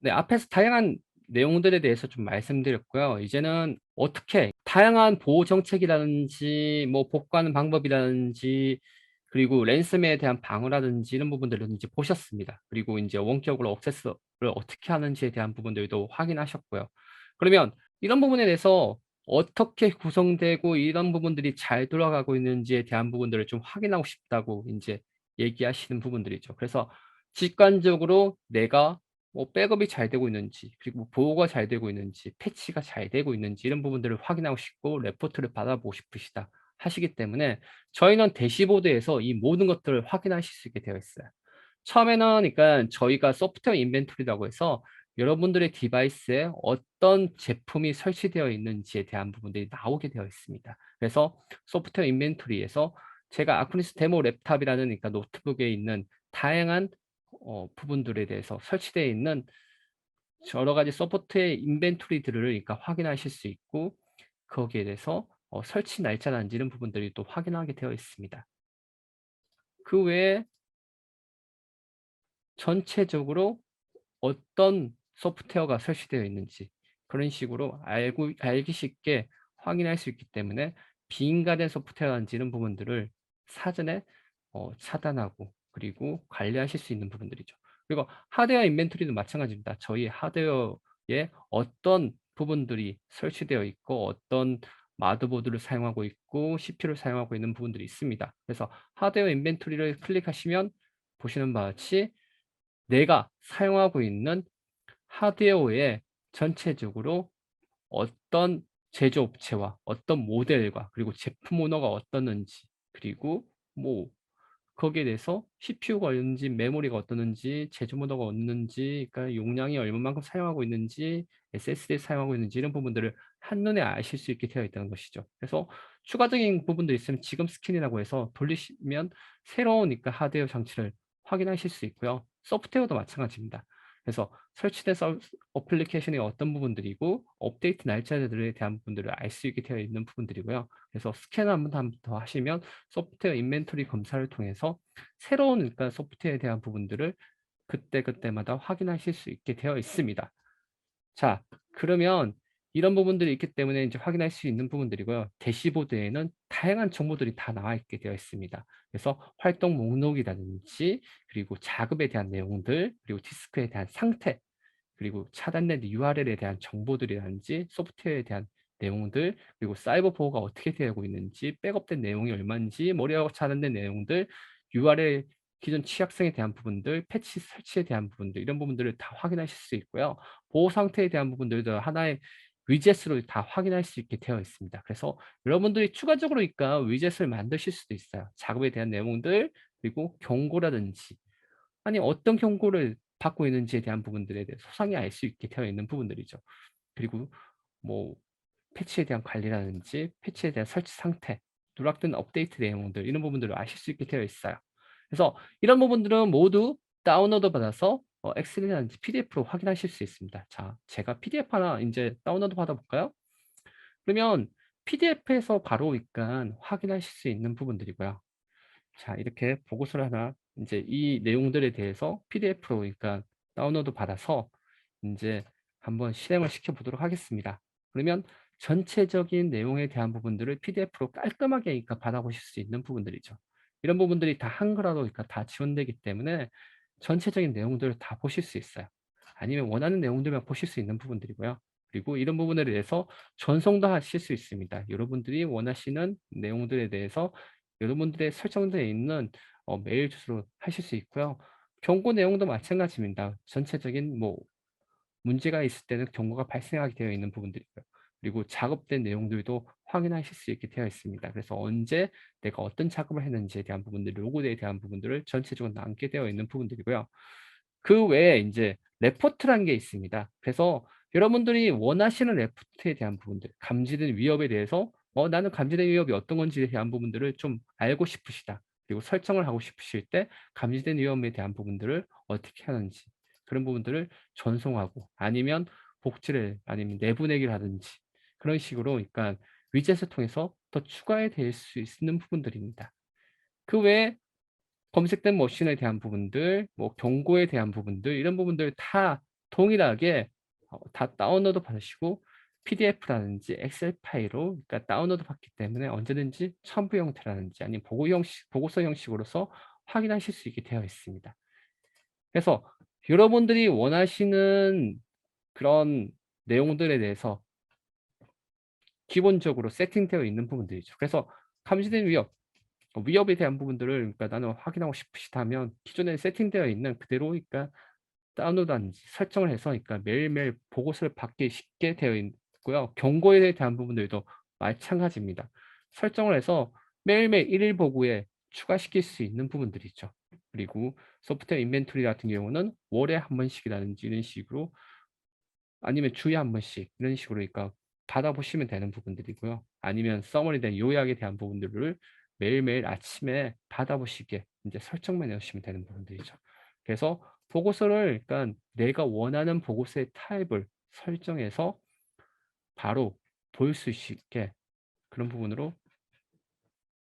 네, 앞에서 다양한 내용들에 대해서 좀 말씀드렸고요. 이제는 어떻게 다양한 보호 정책이라든지 뭐 복구하는 방법이라든지 그리고 랜섬웨어에 대한 방어라든지 이런 부분들을 이제 보셨습니다. 그리고 이제 원격으로 액세스를 어떻게 하는지에 대한 부분들도 확인하셨고요. 그러면 이런 부분에 대해서 어떻게 구성되고 이런 부분들이 잘 돌아가고 있는지에 대한 부분들을 좀 확인하고 싶다고 이제 얘기하시는 부분들이죠. 그래서 직관적으로 내가 뭐 백업이 잘 되고 있는지, 그리고 보호가 잘 되고 있는지, 패치가 잘 되고 있는지 이런 부분들을 확인하고 싶고 레포트를 받아보고 싶으시다 하시기 때문에 저희는 대시보드에서 이 모든 것들을 확인하실 수 있게 되어 있어요. 처음에는 그러니까 저희가 소프트웨어 인벤토리라고 해서 여러분들의 디바이스에 어떤 제품이 설치되어 있는지에 대한 부분들이 나오게 되어 있습니다. 그래서 소프트웨어 인벤토리에서 제가 아쿠니스 데모 랩탑이라는 그러니까 노트북에 있는 다양한 부분들에 대해서 설치되어 있는 여러 가지 소프트웨어 인벤토리들을 그러니까 확인하실 수 있고 거기에 대해서 설치 날짜나 이런 부분들이 또 확인하게 되어 있습니다. 그 외에 전체적으로 어떤 소프트웨어가 설치되어 있는지 그런 식으로 알기 쉽게 확인할 수 있기 때문에 비인가된 소프트웨어인지 이런 부분들을 사전에 차단하고 그리고 관리하실 수 있는 부분들이죠. 그리고 하드웨어 인벤토리도 마찬가지입니다. 저희 하드웨어에 어떤 부분들이 설치되어 있고 어떤 마더보드를 사용하고 있고 CPU를 사용하고 있는 부분들이 있습니다. 그래서 하드웨어 인벤토리를 클릭하시면 보시는 바와 같이 내가 사용하고 있는 하드웨어에 전체적으로 어떤 제조업체와 어떤 모델과 그리고 제품 오너가 어떻는지 그리고 뭐 거기에 대해서 CPU가 있는지 메모리가 어떻는지 제조 모더가 없는지 그러니까 용량이 얼마만큼 사용하고 있는지 SSD 사용하고 있는지 이런 부분들을 한눈에 아실 수 있게 되어 있다는 것이죠. 그래서 추가적인 부분들이 있으면 지금 스캔이라고 해서 돌리시면 새로우니까 하드웨어 장치를 확인하실 수 있고요. 소프트웨어도 마찬가지입니다. 그래서 설치된 어플리케이션이 어떤 부분들이고 업데이트 날짜들에 대한 부분들을 알 수 있게 되어 있는 부분들이고요. 그래서 스캔 한번 더 하시면 소프트웨어 인벤토리 검사를 통해서 새로운 그러니까 소프트웨어에 대한 부분들을 그때그때마다 확인하실 수 있게 되어 있습니다. 자, 그러면 이런 부분들이 있기 때문에 이제 확인할 수 있는 부분들이고요. 대시보드에는 다양한 정보들이 다 나와 있게 되어 있습니다. 그래서 활동 목록이라든지 그리고 작업에 대한 내용들 그리고 디스크에 대한 상태 그리고 차단된 URL에 대한 정보들이라든지 소프트웨어에 대한 내용들 그리고 사이버 보호가 어떻게 되고 있는지 백업된 내용이 얼마인지 머리하고 차단된 내용들 URL 기존 취약성에 대한 부분들 패치 설치에 대한 부분들 이런 부분들을 다 확인하실 수 있고요. 보호 상태에 대한 부분들도 하나의 위젯으로 다 확인할 수 있게 되어 있습니다. 그래서 여러분들이 추가적으로 그러니까 위젯을 만드실 수도 있어요. 작업에 대한 내용들 그리고 경고라든지 아니 어떤 경고를 받고 있는지에 대한 부분들에 대해 소상히 알 수 있게 되어 있는 부분들이죠. 그리고 뭐 패치에 대한 관리라든지 패치에 대한 설치 상태, 누락된 업데이트 내용들 이런 부분들을 아실 수 있게 되어 있어요. 그래서 이런 부분들은 모두 다운로드 받아서 엑셀이라든지 PDF로 확인하실 수 있습니다. 자, 제가 PDF 하나 이제 다운로드 받아볼까요? 그러면 PDF에서 바로 그러니까 확인하실 수 있는 부분들이고요. 자, 이렇게 보고서를 하나 이제 이 내용들에 대해서 PDF로 그러니까 다운로드 받아서 이제 한번 실행을 시켜 보도록 하겠습니다. 그러면 전체적인 내용에 대한 부분들을 PDF로 깔끔하게 그러니까 받아보실 수 있는 부분들이죠. 이런 부분들이 다 한글화로 그러니까 다 지원되기 때문에 전체적인 내용들을 다 보실 수 있어요. 아니면 원하는 내용들만 보실 수 있는 부분들이고요. 그리고 이런 부분에 대해서 전송도 하실 수 있습니다. 여러분들이 원하시는 내용들에 대해서 여러분들의 설정되어 있는 메일 주소로 하실 수 있고요. 경고 내용도 마찬가지입니다. 전체적인 뭐 문제가 있을 때는 경고가 발생하게 되어 있는 부분들이고요. 그리고 작업된 내용들도 확인하실 수 있게 되어 있습니다. 그래서 언제 내가 어떤 작업을 했는지에 대한 부분들, 로고에 대한 부분들을 전체적으로 남게 되어 있는 부분들이고요. 그 외에 이제 레포트라는 게 있습니다. 그래서 여러분들이 원하시는 레포트에 대한 부분들, 감지된 위협에 대해서 나는 감지된 위협이 어떤 건지에 대한 부분들을 좀 알고 싶으시다. 그리고 설정을 하고 싶으실 때 감지된 위험에 대한 부분들을 어떻게 하는지 그런 부분들을 전송하고 아니면 복제를 아니면 내보내기를 하든지 그런 식으로 그러니까 위젯을 통해서 더 추가해 될 수 있는 부분들입니다. 그 외에 검색된 머신에 대한 부분들, 뭐 경고에 대한 부분들 이런 부분들 다 동일하게 다 다운로드 받으시고 PDF라든지 엑셀 파일로 그러니까 다운로드 받기 때문에 언제든지 첨부 형태라든지 아니면 보고서 형식으로서 확인하실 수 있게 되어 있습니다. 그래서 여러분들이 원하시는 그런 내용들에 대해서 기본적으로 세팅되어 있는 부분들이죠. 그래서 감지된 위협에 대한 부분들을 그러니까 나는 확인하고 싶으시다면 기존에 세팅되어 있는 그대로 그러니까 다운로드하는지 설정을 해서 그러니까 매일매일 보고서를 받기 쉽게 되어 있고요. 경고에 대한 부분들도 마찬가지입니다. 설정을 해서 매일매일 일일 보고에 추가시킬 수 있는 부분들이죠. 그리고 소프트웨어 인벤토리 같은 경우는 월에 한 번씩이라든지 이런 식으로 아니면 주에 한 번씩 이런 식으로 그러니까 받아보시면 되는 부분들이고요. 아니면 서머리에 대한 요약에 대한 부분들을 매일매일 아침에 받아보시게 이제 설정만 해주시면 되는 부분들이죠. 그래서 보고서를 그러니까 내가 원하는 보고서의 타입을 설정해서 바로 볼 수 있게 그런 부분으로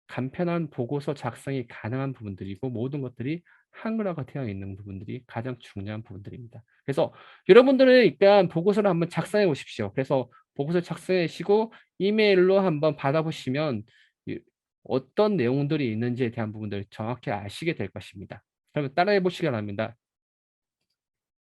간편한 보고서 작성이 가능한 부분들이고 모든 것들이 한글화가 되어 있는 부분들이 가장 중요한 부분들입니다. 그래서 여러분들은 일단 보고서를 한번 작성해 보십시오. 그래서 보고서 작성하시고 이메일로 한번 받아보시면 어떤 내용들이 있는지에 대한 부분들을 정확히 아시게 될 것입니다. 그러면 따라해 보시기 바랍니다.